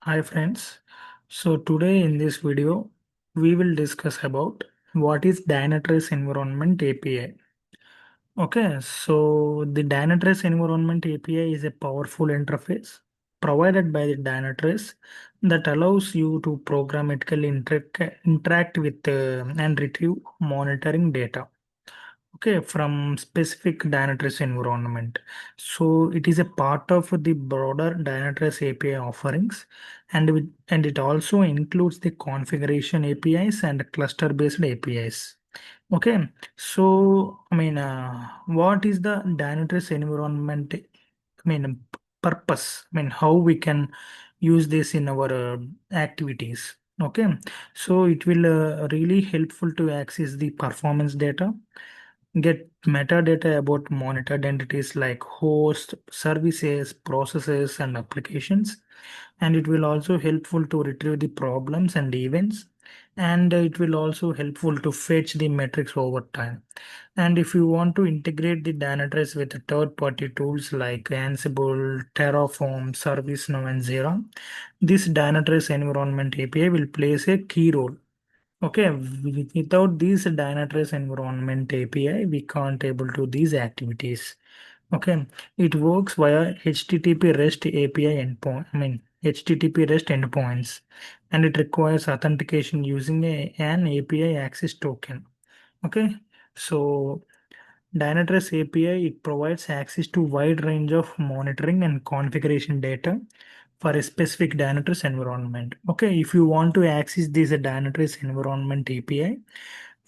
Hi friends. So today in this video, we will discuss about what is Dynatrace Environment API. Okay, so the Dynatrace Environment API is a powerful interface provided by the Dynatrace that allows you to programmatically interact with and retrieve monitoring data. Okay, from specific Dynatrace environment. So it is a part of the broader Dynatrace API offerings, and it also includes the configuration APIs and cluster-based APIs. Okay, so what is the Dynatrace environment? Purpose. How we can use this in our activities. Okay, so it will really helpful to access the performance data, get metadata about monitored entities like hosts, services, processes, and applications. And it will also helpful to retrieve the problems and events. And it will also helpful to fetch the metrics over time. And if you want to integrate the Dynatrace with third-party tools like Ansible, Terraform, ServiceNow, and Xera, this Dynatrace Environment API will plays a key role. Okay, without this Dynatrace Environment API, we can't able to these activities. Okay, it works via HTTP REST API endpoint. HTTP REST endpoints, and it requires authentication using an API access token. Okay, so Dynatrace API, it provides access to wide range of monitoring and configuration data for a specific Dynatrace environment. Okay, if you want to access this Dynatrace environment API,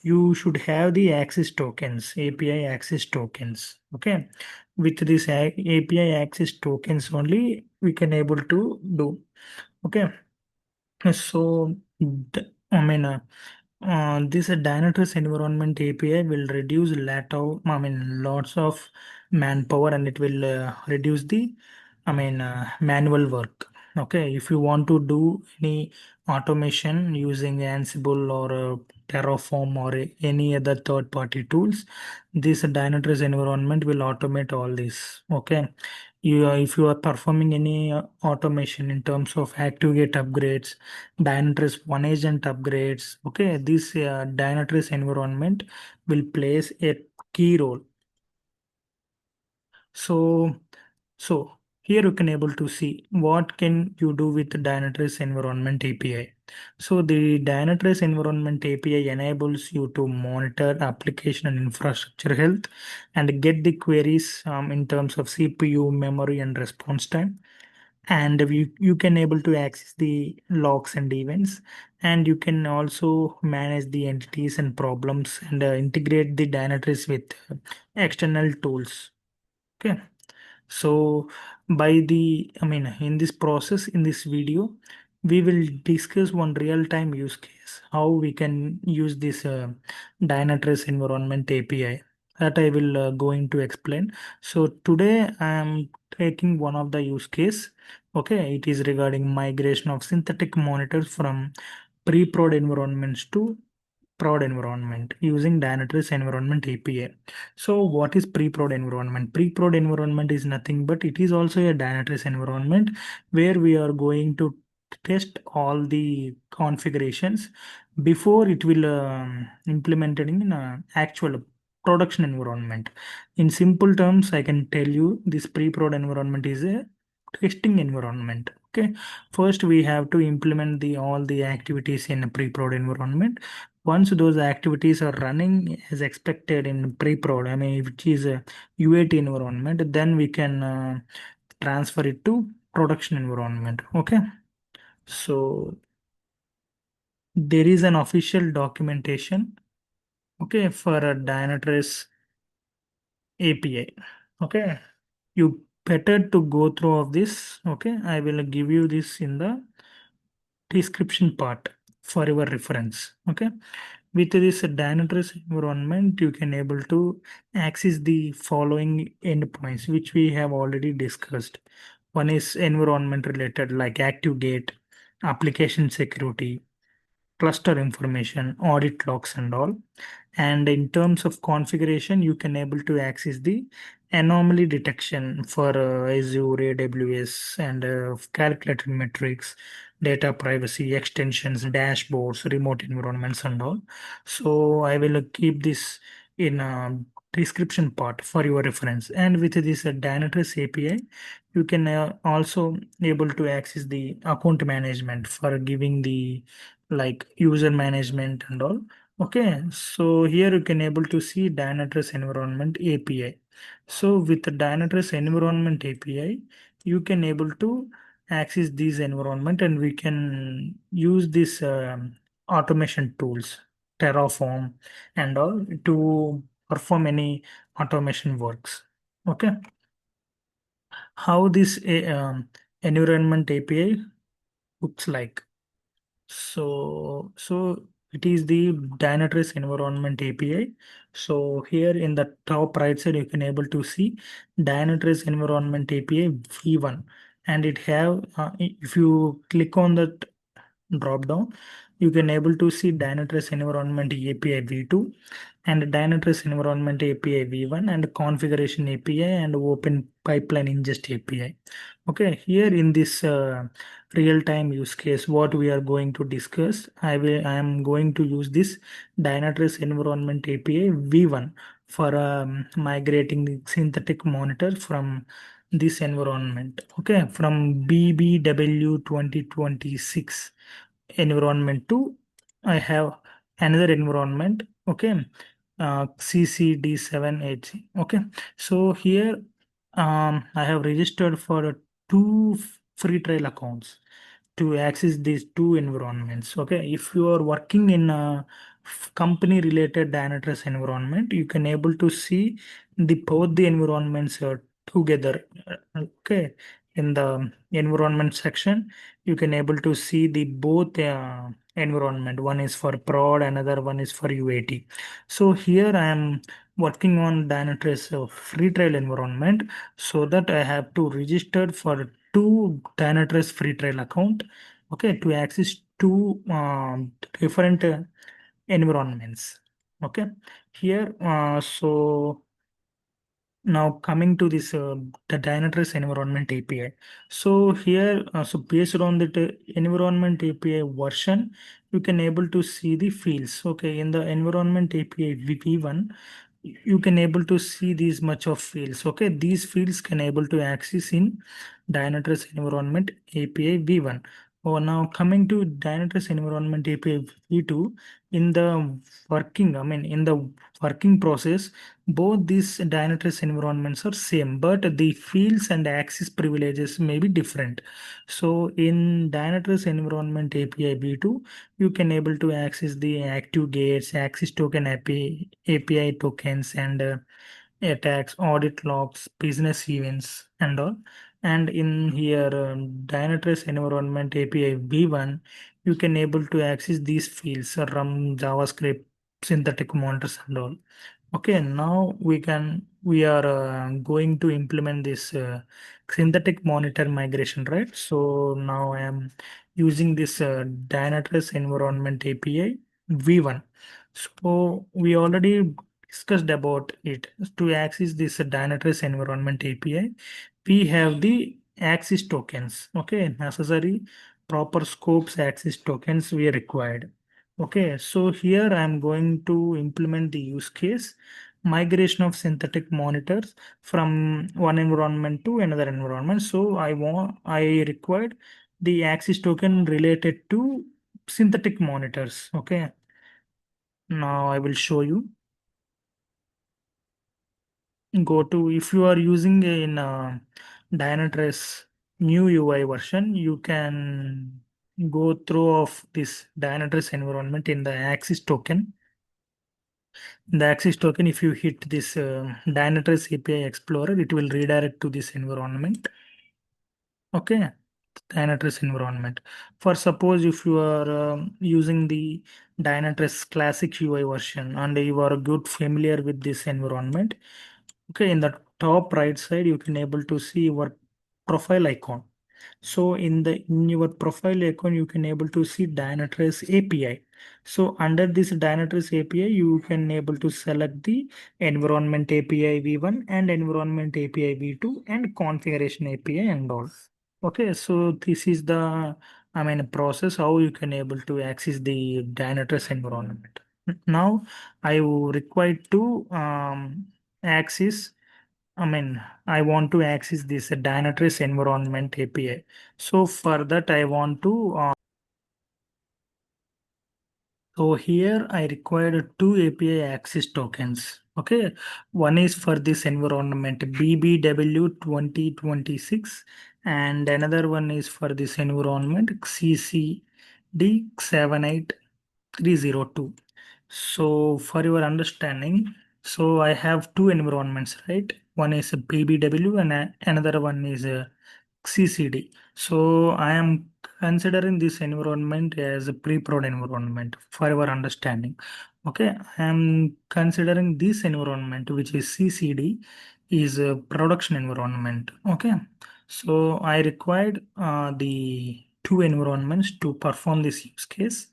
you should have the access tokens, API access tokens. Okay, with this API access tokens only, we can able to do. Okay, so this Dynatrace environment API will reduce lots of manpower, and it will reduce the manual work. Okay, if you want to do any automation using Ansible or Terraform or any other third-party tools, this Dynatrace environment will automate all this. Okay, if you are performing any automation in terms of ActiveGate upgrades, Dynatrace One Agent upgrades. Okay, this Dynatrace environment will plays a key role. So, so here you can able to see what can you do with Dynatrace Environment API. So the Dynatrace Environment API enables you to monitor application and infrastructure health and get the queries in terms of CPU, memory, and response time. And you can able to access the logs and events, and you can also manage the entities and problems and integrate the Dynatrace with external tools. Okay, so in this process, in this video, we will discuss one real-time use case, how we can use this Dynatrace environment API that I will going to explain. So today I am taking one of the use case. Okay, it is regarding migration of synthetic monitors from pre-prod environments to prod environment using Dynatrace Environment API. So what is pre-prod environment? Pre-prod environment is nothing but it is also a Dynatrace environment where we are going to test all the configurations before it will implemented in actual production environment. In simple terms, I can tell you this pre-prod environment is a testing environment. Okay, first we have to implement the all the activities in a pre-prod environment. Once those activities are running as expected in pre-prod, which is a UAT environment, then we can transfer it to production environment. Okay, so there is an official documentation. Okay, for a Dynatrace API. Okay, you better to go through of this. Okay, I will give you this in the description part for your reference. Okay, with this Dynatrace environment, you can able to access the following endpoints, which we have already discussed. One is environment related like ActiveGate, application security, cluster information, audit logs and all. And in terms of configuration, you can able to access the anomaly detection for Azure, AWS, and calculated metrics, data privacy, extensions, dashboards, remote environments, and all. So I will keep this in description part for your reference. And with this Dynatrace API, you can also able to access the account management for giving the like user management and all. Okay, so here you can able to see Dynatrace Environment API. So with the Dynatrace Environment API, you can able to access these environment, and we can use this automation tools, Terraform and all, to perform any automation works. Okay, how this environment API looks like. So it is the Dynatrace Environment API. So here in the top right side, you can able to see Dynatrace Environment API V1, and it have if you click on that drop down, you can able to see Dynatrace Environment API V2 and Dynatrace Environment API V1 and configuration API and open pipeline ingest API. Okay, here in this real-time use case, what we are going to discuss, I am going to use this Dynatrace Environment API V1 for migrating the synthetic monitor from this environment. Okay, from BBW 2026 environment to I have another environment. Okay, CCD7H. Okay, so here I have registered for two free trial accounts to access these two environments. Okay, if you are working in a company related Dynatrace environment, you can able to see the both the environments together. Okay, in the environment section, you can able to see the both environment. One is for prod, another one is for UAT. So here I am working on Dynatrace free trial environment, so that I have to register for two Dynatrace free trial account, okay, to access two different environments. Okay, here now coming to this the Dynatrace Environment API. So here, so based on the Environment API version, you can able to see the fields. Okay, in the Environment API V1, you can able to see these much of fields. Okay, these fields can able to access in Dynatrace Environment API V1. Oh, now coming to Dynatrace Environment API V2, in the in the working process, both these Dynatrace environments are same, but the fields and access privileges may be different. So in Dynatrace Environment API V2, you can able to access the active gates, access token API tokens, and attacks, audit logs, business events, and all. And in here, Dynatrace Environment API V1, you can able to access these fields from JavaScript, synthetic monitors, and all. Okay, now we are going to implement this synthetic monitor migration, right? So now I am using this Dynatrace Environment API V1. So we already discussed about it. To access this Dynatrace Environment API, we have the access tokens. Okay, necessary proper scopes access tokens we required. Okay, so here I'm going to implement the use case migration of synthetic monitors from one environment to another environment. So I required the access token related to synthetic monitors. Okay, now I will show you. Go to, if you are using in Dynatrace new UI version, you can go through of this Dynatrace environment in the access token. In the access token, if you hit this Dynatrace API Explorer, it will redirect to this environment. Okay, Dynatrace environment. For suppose if you are using the Dynatrace classic UI version and you are good familiar with this environment, okay, in the top right side, you can able to see your profile icon. So in your profile icon, you can able to see Dynatrace API. So under this Dynatrace API, you can able to select the environment API v1 and environment API v2 and configuration API and all. Okay, so this is the process how you can able to access the Dynatrace environment. Now I require to access I want to access this Dynatrace Environment API. So for that, I want to. So here I required two API access tokens. Okay, one is for this environment BBW 2026, and another one is for this environment CCD 78302. So for your understanding, so I have two environments, right? One is a PBW and another one is a CCD. So I am considering this environment as a pre-prod environment for your understanding. Okay, I am considering this environment, which is CCD, is a production environment. Okay, so I required the two environments to perform this use case.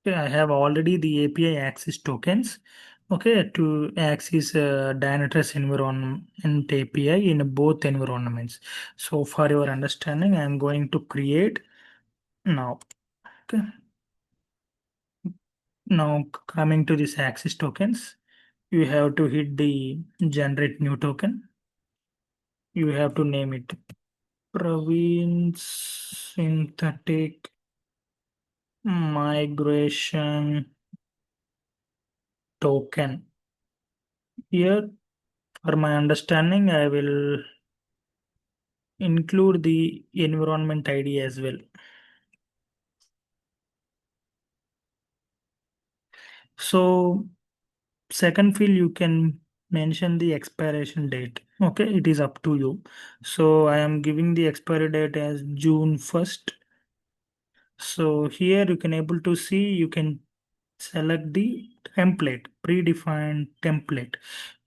Okay, I have already the API access tokens. Okay, to access Dynatrace environment API in both environments. So for your understanding, I'm going to create now. Okay, now coming to this access tokens, you have to hit the generate new token. You have to name it Praveen Synthetic Migration Token. Here, for my understanding, I will include the environment ID as well. So second field you can mention the expiration date. Okay, it is up to you. So I am giving the expiry date as June 1st. So here you can able to see you can select the template, predefined template.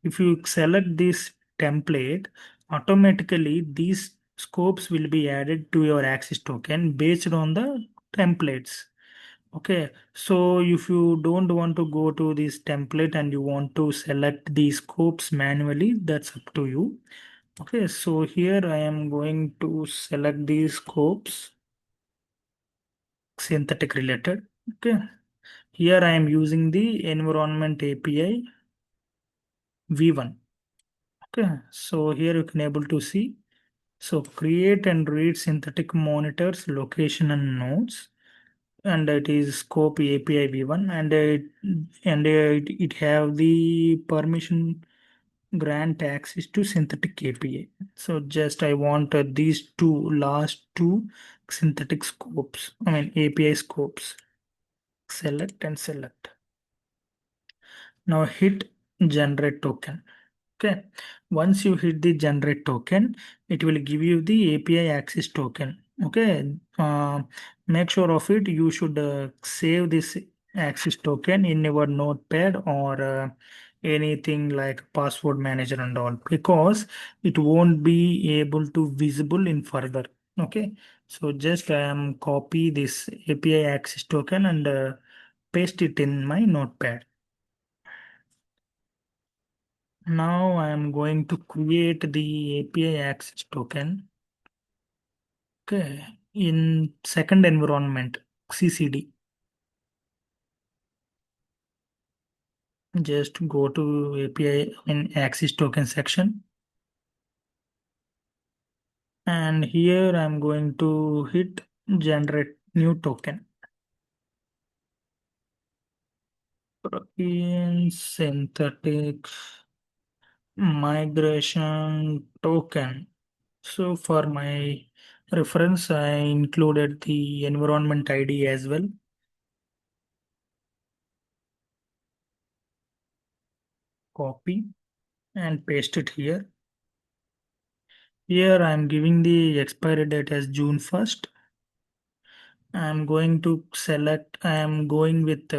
If you select this template, automatically these scopes will be added to your access token based on the templates. Okay, so if you don't want to go to this template and you want to select the scopes manually, that's up to you. Okay, so here I am going to select these scopes synthetic related. Okay, here I am using the environment API v1. Okay, so here you can able to see. So create and read synthetic monitors, location and nodes. And it is scope API v1 and it have the permission grant access to synthetic API. So just I want these two last two synthetic scopes, API scopes. Select and select. Now hit generate token. Okay. Once you hit the generate token, it will give you the API access token. Okay. Make sure of it. You should save this access token in your notepad or anything like password manager and all because it won't be able to visible in further. Okay. So just I am copy this API access token and paste it in my notepad. Now I am going to create the API access token. Okay, in second environment, CCD. Just go to API in access token section. And here I'm going to hit generate new token. In synthetic migration token. So for my reference, I included the environment ID as well. Copy and paste it here. Here I'm giving the expiry date as June 1st. I'm going to select, I'm going with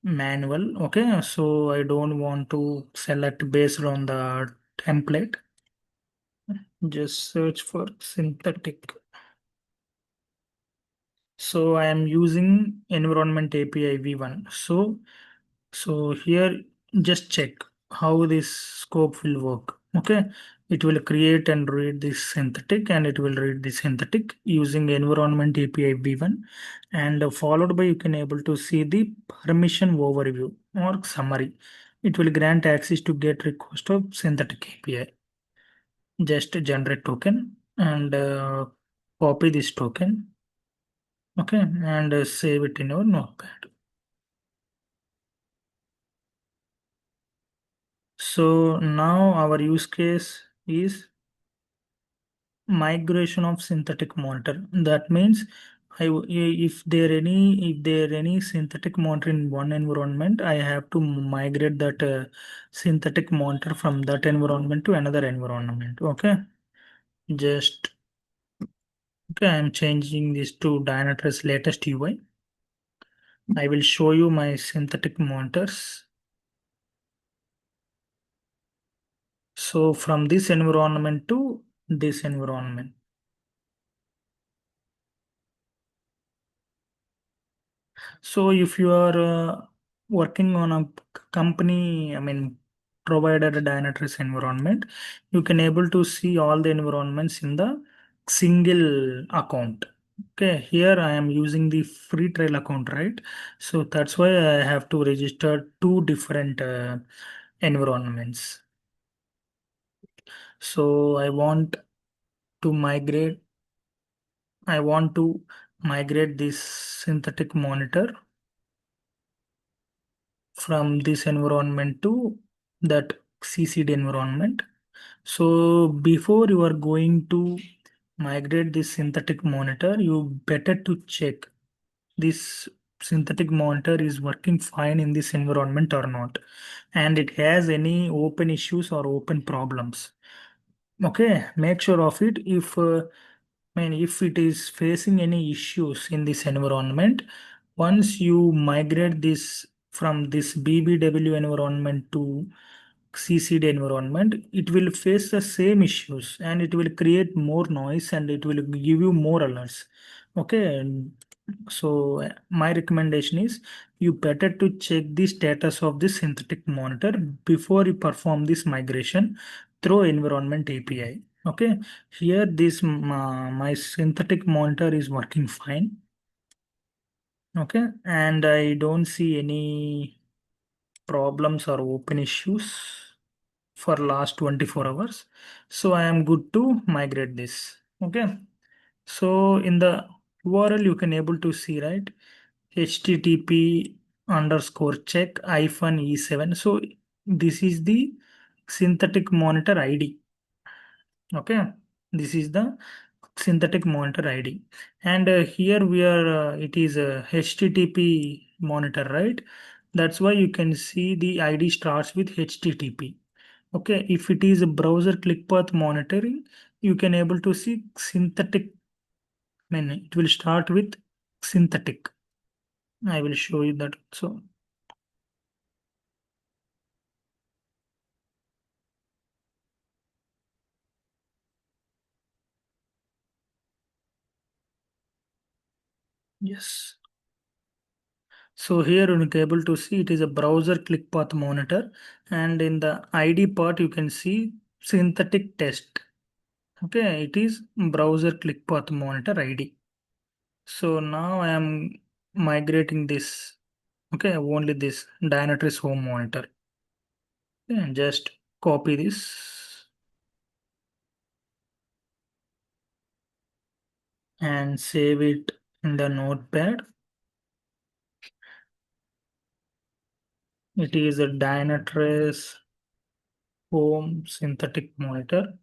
manual. Okay, so I don't want to select based on the template. Just search for synthetic. So I am using environment API v1. So here just check how this scope will work. Okay, it will create and read this synthetic, and it will read the synthetic using environment API v1, and followed by you can able to see the permission overview or summary. It will grant access to get request of synthetic API. Just generate token and copy this token. Okay, and save it in your notepad. So now our use case is migration of synthetic monitor. That means if there any synthetic monitor in one environment, I have to migrate that synthetic monitor from that environment to another environment. Okay, just okay. I'm changing this to Dynatrace latest UI. I will show you my synthetic monitors. So from this environment to this environment. So if you are working on a company, I mean, provided a Dynatrace environment, you can able to see all the environments in the single account. Okay, here I am using the free trial account, right? So that's why I have to register two different environments. So to migrate, I want to migrate this synthetic monitor from this environment to that CCD environment. So before you are going to migrate this synthetic monitor, you better to check this synthetic monitor is working fine in this environment or not, and it has any open issues or open problems. Okay, make sure of it. If it is facing any issues in this environment, once you migrate this from this BBW environment to CCD environment, it will face the same issues and it will create more noise and it will give you more alerts. Okay, so my recommendation is you better to check the status of this synthetic monitor before you perform this migration through environment API. Okay, here this my synthetic monitor is working fine. Okay, and I don't see any problems or open issues for last 24 hours. So I am good to migrate this. Okay, so in the URL you can able to see, right, http underscore check -e7. So this is the synthetic monitor ID. Okay, this is the synthetic monitor ID, and here we are it is a HTTP monitor, right? That's why you can see the ID starts with HTTP. Okay, if it is a browser click path monitoring, you can able to see synthetic. I mean, it will start with synthetic. I will show you that. So yes. So here you can able to see it is a browser click path monitor, and in the ID part you can see synthetic test. Okay, it is browser click path monitor ID. So now I am migrating this. Okay, only this Dynatrace home monitor. Okay, and just copy this and save it in the notepad. It is a Dynatrace home synthetic monitor.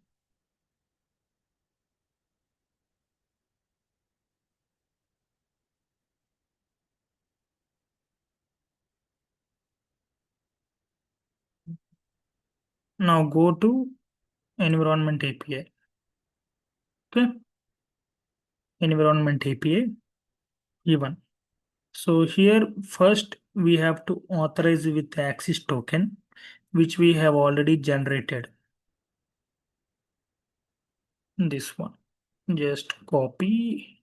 Now go to environment API. Okay, environment API E1. So here first we have to authorize with access token, which we have already generated. this one. Just copy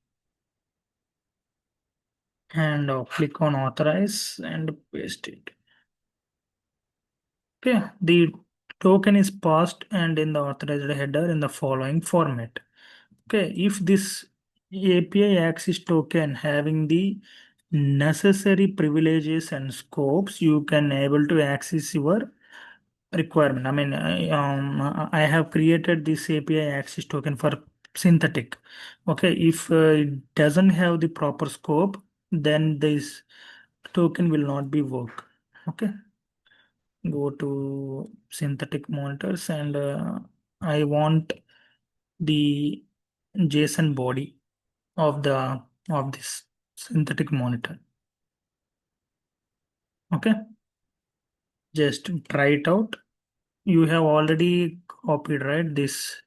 and click on authorize and paste it. Okay, the token is passed and in the authorized header in the following format. Okay, if this API access token having the necessary privileges and scopes, you can able to access your requirement. I have created this API access token for synthetic. Okay, if it doesn't have the proper scope, then this token will not be work. Okay, go to synthetic monitors and I want the JSON body of the of this synthetic monitor. Okay, just try it out. You have already copied, right, this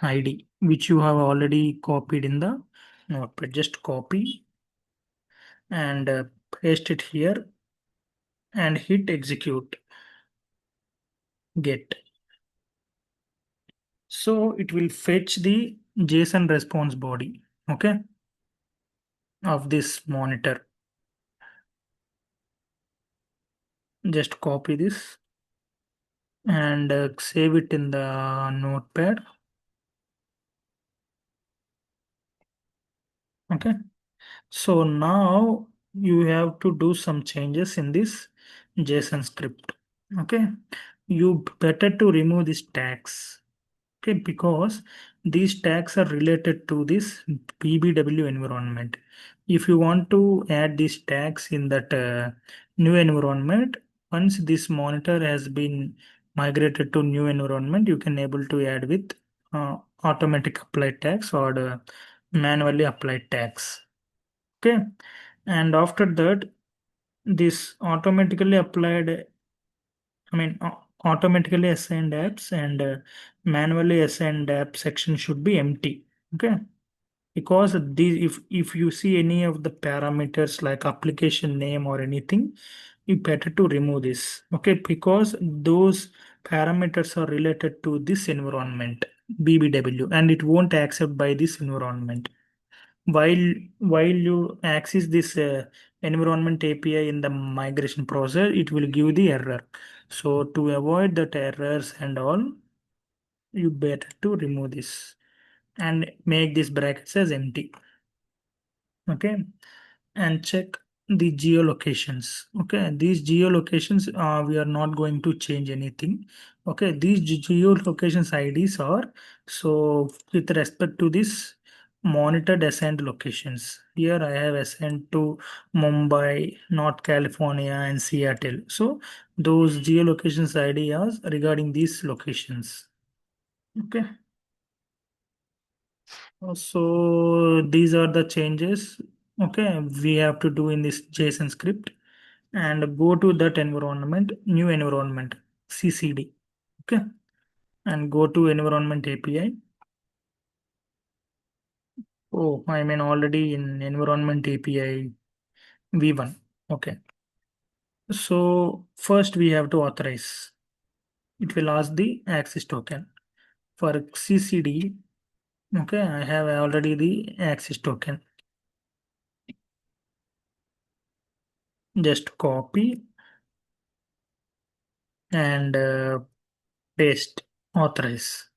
ID which you have already copied in the notepad. Just copy and paste it here and hit execute get. So it will fetch the JSON response body, okay, of this monitor. Just copy this and save it in the notepad. Okay, so now you have to do some changes in this JSON script. Okay, you better to remove these tags. Okay, because these tags are related to this BBW environment. If you want to add these tags in that new environment, once this monitor has been migrated to new environment, you can able to add with automatic applied tags or manually applied tags. Okay, and after that, this automatically applied, automatically assigned apps and manually assigned app section should be empty. Okay, because these, if you see any of the parameters like application name or anything, you better to remove this. Okay, because those parameters are related to this environment BBW and it won't accept by this environment. While you access this environment API in the migration process, it will give the error. So to avoid that errors and all, you better to remove this and make this brackets as empty. Okay, and check the geolocations. Okay, these geolocations we are not going to change anything. Okay, these geolocations IDs are so with respect to this monitored assigned locations. Here I have assigned to Mumbai, North California, and Seattle. So those geolocations ideas regarding these locations. Okay. So these are the changes, okay, we have to do in this JSON script and go to that environment, new environment, CCD, okay, and go to environment API. Oh, I mean already in environment API V1, okay. So first we have to authorize. It will ask the access token. For CCD, okay, I have already the access token. Just copy and paste authorize.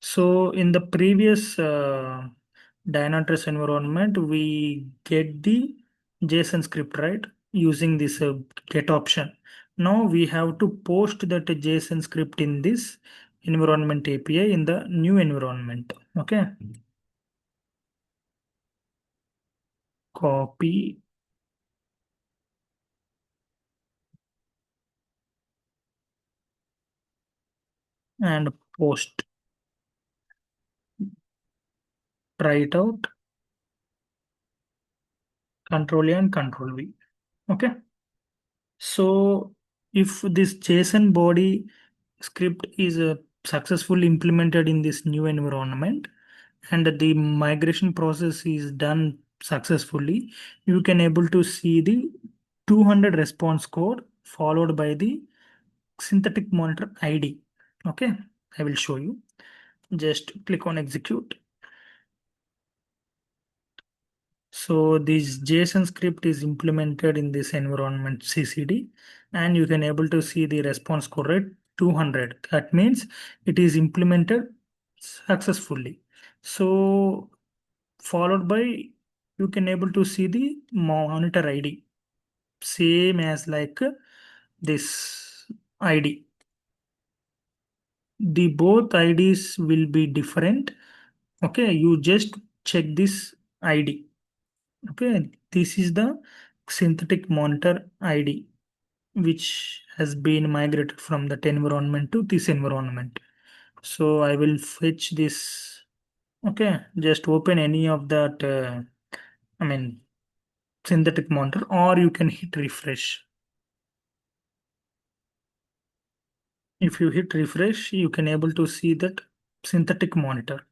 So in the previous Dynatrace environment, we get the JSON script, right? Using this get option. Now we have to post that JSON script in this environment API in the new environment. Okay. Copy and post. Try it out. Control A and Control V. Okay. So if this JSON body script is successfully implemented in this new environment and the migration process is done successfully, you can able to see the 200 response code followed by the synthetic monitor ID. Okay, I will show you. Just click on execute. So this JSON script is implemented in this environment CCD, and you can able to see the response code rate 200. That means it is implemented successfully. So followed by, you can able to see the monitor ID, same as like this ID. The both IDs will be different. Okay, you just check this ID. Okay, this is the synthetic monitor ID, which has been migrated from that environment to this environment. So I will fetch this. Okay, just open any of that, I mean, synthetic monitor, or you can hit refresh. If you hit refresh, you can able to see that synthetic monitor.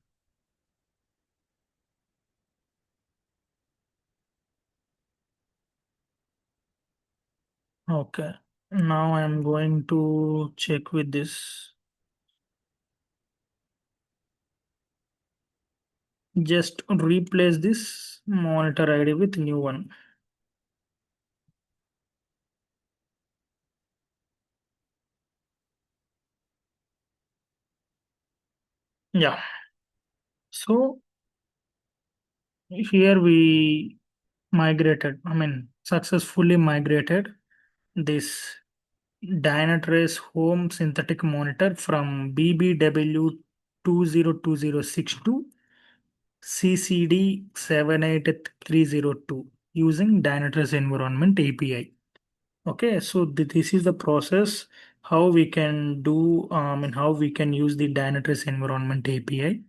Okay, now I am going to check with this. Just replace this monitor ID with new one. Yeah. So here we migrated, I mean, successfully migrated this Dynatrace home synthetic monitor from BBW 202062 CCD 78302 using Dynatrace Environment API. Okay, so this is the process how we can do and how we can use the Dynatrace Environment API.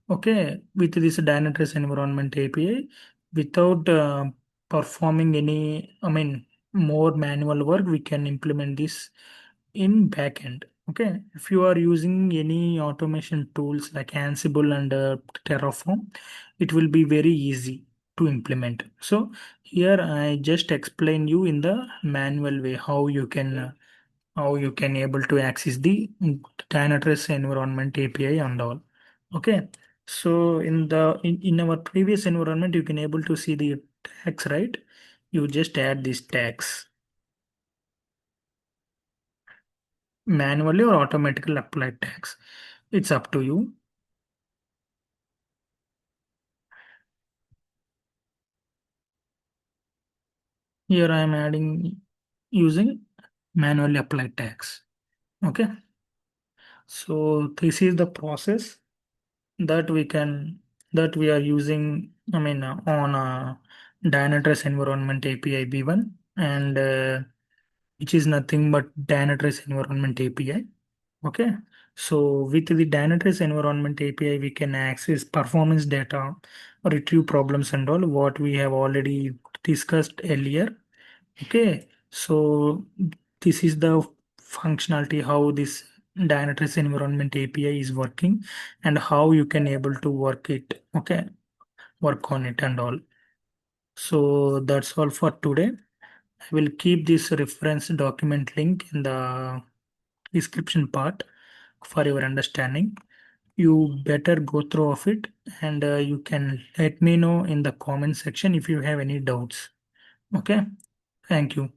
Okay, with this Dynatrace Environment API, without performing any, I mean, more manual work, we can implement this in backend. Okay, if you are using any automation tools like Ansible and Terraform, it will be very easy to implement. So here I just explain you in the manual way how you can able to access the Dynatrace Environment API and all. Okay, so in our previous environment, you can able to see the tags, right? You just add these tags manually or automatically applied tags. It's up to you. Here I am adding using manually applied tags. Okay, so this is the process that we can that we are using. I mean, on Dynatrace Environment API V1, and which is nothing but Dynatrace Environment API. Okay, so with the Dynatrace Environment API, we can access performance data, retrieve problems, and all what we have already discussed earlier. Okay, so this is the functionality how this Dynatrace Environment API is working and how you can able to work it. Okay, work on it and all. So that's all for today. I will keep this reference document link in the description part for your understanding. You better go through of it, and you can let me know in the comment section if you have any doubts. Okay, thank you.